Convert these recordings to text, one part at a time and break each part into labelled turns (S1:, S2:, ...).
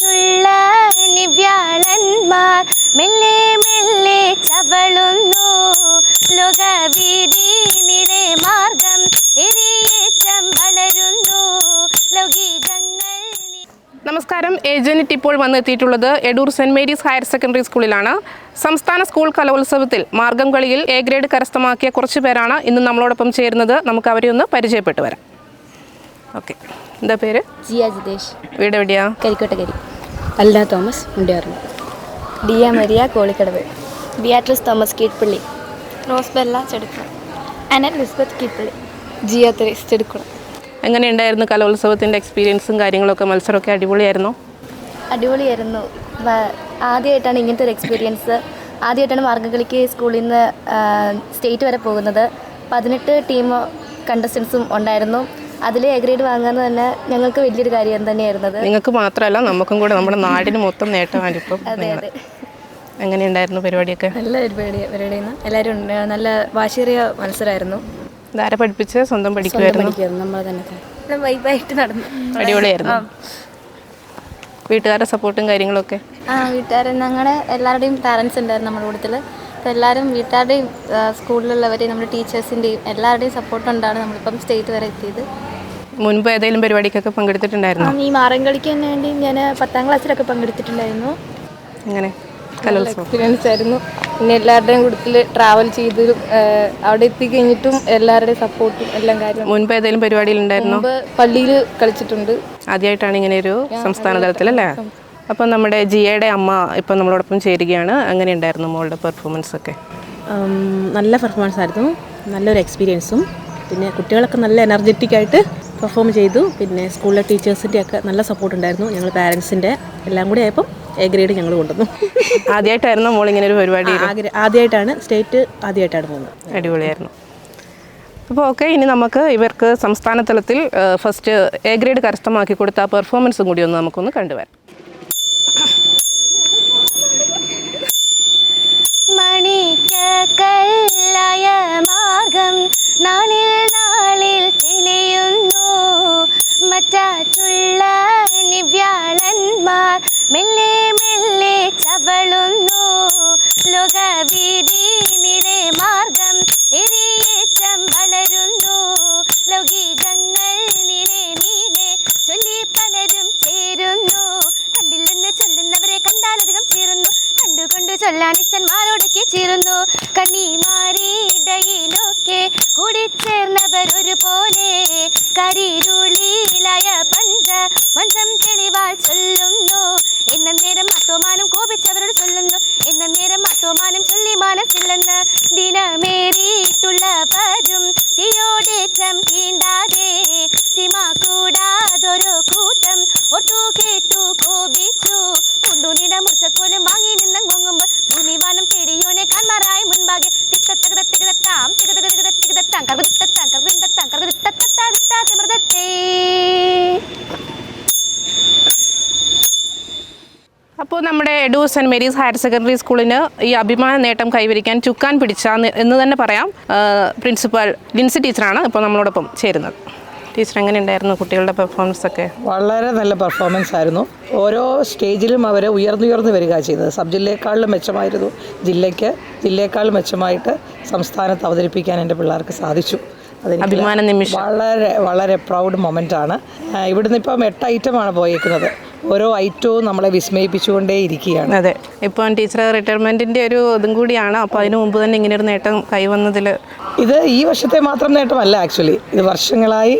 S1: മറ്റാറ്റുള്ള നിവ്യാളന്മാർ മെല്ലെ മെല്ലെ ചവളുന്നു ലോകവീതി നിലെ മാർഗം എരിയേറ്റം വളരുന്നു ലൗകികങ്ങൾ.
S2: നമസ്കാരം. ഏജന്റ് ഇപ്പോൾ വന്നെത്തിയിട്ടുള്ളത് Edoor Saint Mary's higher secondary സ്കൂളിലാണ്. സംസ്ഥാന സ്കൂൾ കലോത്സവത്തിൽ മാർഗം കളിയിൽ എ ഗ്രേഡ് കരസ്ഥമാക്കിയ കുറച്ച് പേരാണ് ഇന്ന് നമ്മളോടൊപ്പം ചേരുന്നത്. നമുക്ക് അവരെ ഒന്ന് പരിചയപ്പെട്ടു വരാം. ഓക്കെ, എന്താ പേര്?
S3: ജിയ ജിതേഷ്.
S2: വീട് എവിടെയാ?
S3: കരിക്കോട്ടക്കരി. അല്ല തോമസ് മുണ്ടിയാറുണ്ട്. Dia Maria Kolikkadavu. Beatrice Thomas Keezhpally. Rose Bella Chedukkulam. അനൽ ലിസ്ബത്ത് കീഴ്പള്ളി. ജിയ തെരേസ് ചെടുക്കുളം.
S2: എങ്ങനെയുണ്ടായിരുന്നു കലോത്സവത്തിൻ്റെ എക്സ്പീരിയൻസും കാര്യങ്ങളൊക്കെ? മത്സരമൊക്കെ അടിപൊളിയായിരുന്നു?
S3: അടിപൊളിയായിരുന്നു. ആദ്യമായിട്ടാണ് ഇങ്ങനത്തെ ഒരു എക്സ്പീരിയൻസ്. ആദ്യമായിട്ടാണ് മാർഗ്ഗംകളിക്ക് സ്കൂളിൽ നിന്ന് സ്റ്റേറ്റ് വരെ പോകുന്നത്. 18 ടീം കണ്ടസ്റ്റൻസും ഉണ്ടായിരുന്നു. അതിൽ എ ഗ്രേഡ് വാങ്ങുന്നത് തന്നെ ഞങ്ങൾക്ക് വലിയൊരു കാര്യം തന്നെയായിരുന്നത്.
S2: നിങ്ങൾക്ക് മാത്രമല്ല, നമുക്കും കൂടെ, നമ്മുടെ നാടിന് മൊത്തം നേട്ടമാണ് ഇപ്പം.
S3: അതെ അതെ.
S2: എങ്ങനെയുണ്ടായിരുന്നു പരിപാടിയൊക്കെ?
S3: നല്ല പരിപാടിയാണ്. എല്ലാവരും നല്ല വാശിയേറിയ മത്സരമായിരുന്നു.
S2: ഇതാരെ പഠിപ്പിച്ച്? സ്വന്തം പഠിക്കുമായിരുന്നു?
S3: നമ്മൾ തന്നെ വൈബായിട്ട് നടന്നു.
S2: അടിപൊളിയായിരുന്നു. വീട്ടുകാരുടെ സപ്പോർട്ടും കാര്യങ്ങളൊക്കെ?
S3: വീട്ടുകാർ, ഞങ്ങളുടെ എല്ലാവരുടെയും പാരൻസ് ഉണ്ടായിരുന്നു നമ്മുടെ കൂട്ടത്തിൽ. അപ്പോൾ എല്ലാവരും വീട്ടുകാരുടെയും സ്കൂളിലുള്ളവരെയും നമ്മുടെ ടീച്ചേഴ്സിൻ്റെയും എല്ലാവരുടെയും സപ്പോർട്ട് കൊണ്ടാണ് നമ്മളിപ്പം സ്റ്റേറ്റ് വരെ എത്തിയത്.
S2: മുൻപ് ഏതെങ്കിലും പരിപാടിക്കൊക്കെ പങ്കെടുത്തിട്ടുണ്ടായിരുന്നു?
S3: ഈ മാർഗ്ഗംകളിക്ക് വേണ്ടി ഞാൻ 10ാം ക്ലാസ്സിലൊക്കെ പങ്കെടുത്തിട്ടുണ്ടായിരുന്നു.
S2: അങ്ങനെ
S3: എക്സ്പീരിയൻസ് ആയിരുന്നു. പിന്നെ എല്ലാവരുടെയും കൂട്ടത്തിൽ ട്രാവൽ ചെയ്ത് അവിടെ എത്തിക്കഴിഞ്ഞിട്ടും എല്ലാവരുടെയും സപ്പോർട്ടും എല്ലാം കാര്യം.
S2: മുൻപ് ഏതെങ്കിലും പരിപാടിയിലുണ്ടായിരുന്നു?
S3: പള്ളിയിൽ കളിച്ചിട്ടുണ്ട്.
S2: ആദ്യമായിട്ടാണ് ഇങ്ങനെ ഒരു സംസ്ഥാന തലത്തിലല്ലേ? അപ്പം നമ്മുടെ ജിയയുടെ അമ്മ ഇപ്പം നമ്മളോടൊപ്പം ചേരുകയാണ്. അങ്ങനെ ഉണ്ടായിരുന്നു മോളുടെ പെർഫോമൻസ് ഒക്കെ?
S4: നല്ല പെർഫോമൻസ് ആയിരുന്നു. നല്ലൊരു എക്സ്പീരിയൻസും. പിന്നെ കുട്ടികളൊക്കെ നല്ല എനർജറ്റിക് ആയിട്ട് പെർഫോം ചെയ്തു. പിന്നെ സ്കൂളിലെ ടീച്ചേഴ്സിൻ്റെ ഒക്കെ നല്ല സപ്പോർട്ട് ഉണ്ടായിരുന്നു. ഞങ്ങൾ പാരൻസിൻ്റെ എല്ലാം കൂടി ആയപ്പം എ ഗ്രേഡ് ഞങ്ങൾ കൊണ്ടുവന്നു.
S2: ആദ്യമായിട്ടായിരുന്നു മോൾ ഇങ്ങനെ ഒരു പരിപാടി?
S4: ആദ്യമായിട്ടാണ്, സ്റ്റേറ്റ് ആദ്യമായിട്ടാണ് പോകുന്നത്.
S2: അടിപൊളിയായിരുന്നു. അപ്പോൾ ഓക്കെ, ഇനി നമുക്ക് ഇവർക്ക് സംസ്ഥാന തലത്തിൽ ഫസ്റ്റ് എ ഗ്രേഡ് കരസ്ഥമാക്കി കൊടുത്ത ആ പെർഫോമൻസും കൂടി ഒന്ന് നമുക്കൊന്ന് കണ്ടുവരാം.
S1: മണിക്കല്ലായ മാർഗം നാളിൽ നാളിൽ തെളിയുന്നു മറ്റാറ്റുള്ള നിവ്യാളന്മാർ മെല്ലെ മെല്ലെ ചവളുന്നു ലോകവീതി നിലെ മാർഗം എരിയേറ്റം വളരുന്നു ലൗകികങ്ങൾ നിലെ നീലെ ചൊല്ലി പലരും ചേരുന്നു കണ്ടില്ലെന്ന് ചൊല്ലുന്നവരെ കണ്ടാലധികം ചേരുന്നു കണ്ടുകൊണ്ട് ചൊല്ലാൻ ഇഷ്ടന്മാരോടൊക്കെ ചേരുന്നു കണ്ണിമാരിടയിലൊക്കെ കൂടിച്ചേർന്നവർ ഒരുപോലെ കരിരുളിലായ പഞ്ചം തെളിവാൽ ചൊല്ലുന്നു എന്ന നേരം അത്തോമാനം കോപിച്ചവരോട് ചൊല്ലുന്നു എന്ന നേരം അത്തോമാനം ചൊല്ലി മനസ്സില്ലെന്ന് ദിനമേറിയിട്ടുള്ളവരും തീയോടേറ്റം തീണ്ടാതെ സിമ കൂടാതൊരു കൂട്ടം ഒട്ടു കേട്ടു കോപിച്ചു കൊണ്ടുനിട മുറിച്ചക്കോലും വാങ്ങി നിന്നും കൊങ്ങുമ്പോൾ ഭൂമിവാനം പേടിയോനെ കന്മാരായി മുൻപാകെ
S2: അപ്പോൾ നമ്മുടെ Edoor Saint Mary's higher secondary സ്കൂളിന് ഈ അഭിമാന നേട്ടം കൈവരിക്കാൻ ചുക്കാൻ പിടിച്ച എന്ന് തന്നെ പറയാം പ്രിൻസിപ്പൽ ലിൻസി ടീച്ചറാണ് ഇപ്പോൾ നമ്മളോടൊപ്പം ചേരുന്നത്. ടീച്ചർ, എങ്ങനെ ഉണ്ടായിരുന്നു കുട്ടികളുടെ പെർഫോമൻസ് ഒക്കെ?
S5: വളരെ നല്ല പെർഫോമൻസ് ആയിരുന്നു. ഓരോ സ്റ്റേജിലും അവർ ഉയർന്നുയർന്ന് വരിക ചെയ്തത്. സബ് ജില്ലയെക്കാളിലും മെച്ചമായിരുന്നു ജില്ലയെക്കാളും മെച്ചമായിട്ട് സംസ്ഥാനത്ത് അവതരിപ്പിക്കാൻ എൻ്റെ പിള്ളേർക്ക് സാധിച്ചു.
S2: അഭിമാന നിമിഷം.
S5: വളരെ വളരെ പ്രൗഡ് മൊമെൻ്റാണ്. ഇവിടുന്ന് ഇപ്പം 8 ഐറ്റമാണ് പോയേക്കുന്നത്. ഓരോ ഐറ്റവും നമ്മളെ വിസ്മയിപ്പിച്ചുകൊണ്ടേ ഇരിക്കുകയാണ്.
S2: അതെ, ഇപ്പം ടീച്ചർ റിട്ടയർമെൻറ്റിൻ്റെ ഒരു ഇതും കൂടിയാണ്. അപ്പോൾ അതിന് മുമ്പ് തന്നെ ഇങ്ങനെ ഒരു നേട്ടം കൈവന്നതിൽ
S5: ഇത് ഈ വർഷത്തെ മാത്രം നേട്ടമല്ല. ആക്ച്വലി ഇത് വർഷങ്ങളായി,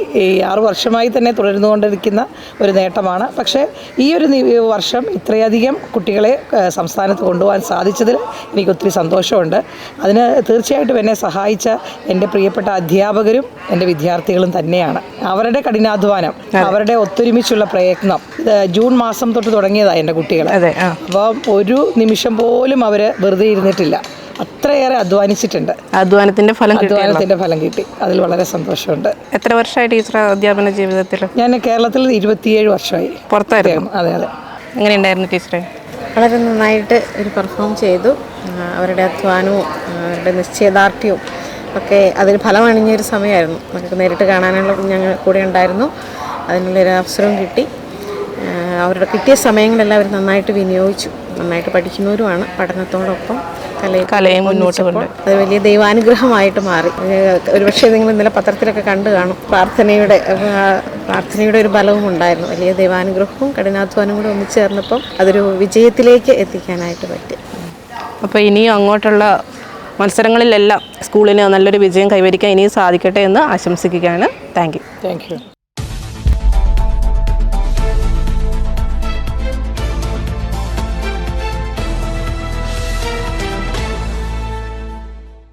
S5: 6 വർഷമായി തന്നെ തുടർന്നുകൊണ്ടിരിക്കുന്ന ഒരു നേട്ടമാണ്. പക്ഷേ ഈ ഒരു വർഷം ഇത്രയധികം കുട്ടികളെ സംസ്ഥാനത്ത് കൊണ്ടുപോകാൻ സാധിച്ചതിൽ എനിക്ക് ഒത്തിരി സന്തോഷമുണ്ട്. അതിന് തീർച്ചയായിട്ടും എന്നെ സഹായിച്ച എൻ്റെ പ്രിയപ്പെട്ട അധ്യാപകരും എൻ്റെ വിദ്യാർത്ഥികളും തന്നെയാണ്. അവരുടെ കഠിനാധ്വാനം, അവരുടെ ഒത്തൊരുമിച്ചുള്ള പ്രയത്നം, ഇത് ജൂൺ മാസം തൊട്ട് തുടങ്ങിയതാണ് എൻ്റെ കുട്ടികൾ. അപ്പോൾ ഒരു നിമിഷം പോലും അവർ വെറുതെ ഇരുന്നിട്ടില്ല. അത്രയേറെ അധ്വാനിച്ചിട്ടുണ്ട്.
S2: അധ്വാനത്തിൻ്റെ ഫലം
S5: കിട്ടി. അതിൽ വളരെ സന്തോഷമുണ്ട്.
S2: എത്ര വർഷമായി ടീച്ചർ അധ്യാപന ജീവിതത്തിൽ?
S5: ഞാൻ കേരളത്തിൽ 27 വർഷമായി.
S2: പുറത്തായിരുന്നു?
S5: അതെ അതെ.
S2: എങ്ങനെയുണ്ടായിരുന്നു ടീച്ചറെ?
S4: വളരെ നന്നായിട്ട് ഒരു പെർഫോം ചെയ്തു. അവരുടെ അധ്വാനവും അവരുടെ നിശ്ചയദാർഢ്യവും ഒക്കെ അതിന് ഫലമണിഞ്ഞൊരു സമയമായിരുന്നു. നമുക്ക് നേരിട്ട് കാണാനുള്ള ഞങ്ങൾ കൂടെ ഉണ്ടായിരുന്നു. അതിനുള്ളൊരു അവസരവും കിട്ടി. അവരുടെ കിട്ടിയ സമയങ്ങളെല്ലാം അവർ നന്നായിട്ട് വിനിയോഗിച്ചു. നന്നായിട്ട് പഠിക്കുന്നവരുമാണ്. പഠനത്തോടൊപ്പം
S2: കലയും മുന്നോട്ട് കൊണ്ട്
S4: അത് വലിയ ദൈവാനുഗ്രഹമായിട്ട് മാറി. ഒരുപക്ഷെ നിങ്ങൾ ഇന്നലെ പത്രത്തിലൊക്കെ കണ്ടു കാണും. പ്രാർത്ഥനയുടെ ഒരു ബലവും ഉണ്ടായിരുന്നു. വലിയ ദൈവാനുഗ്രഹവും കഠിനാധ്വാനവും കൂടെ ഒന്നിച്ചേർന്നപ്പം അതൊരു വിജയത്തിലേക്ക് എത്തിക്കാനായിട്ട് പറ്റി.
S2: അപ്പോൾ ഇനിയും അങ്ങോട്ടുള്ള മത്സരങ്ങളിലെല്ലാം സ്കൂളിന് നല്ലൊരു വിജയം കൈവരിക്കാൻ ഇനിയും സാധിക്കട്ടെ എന്ന് ആശംസിക്കുകയാണ്. Thank you.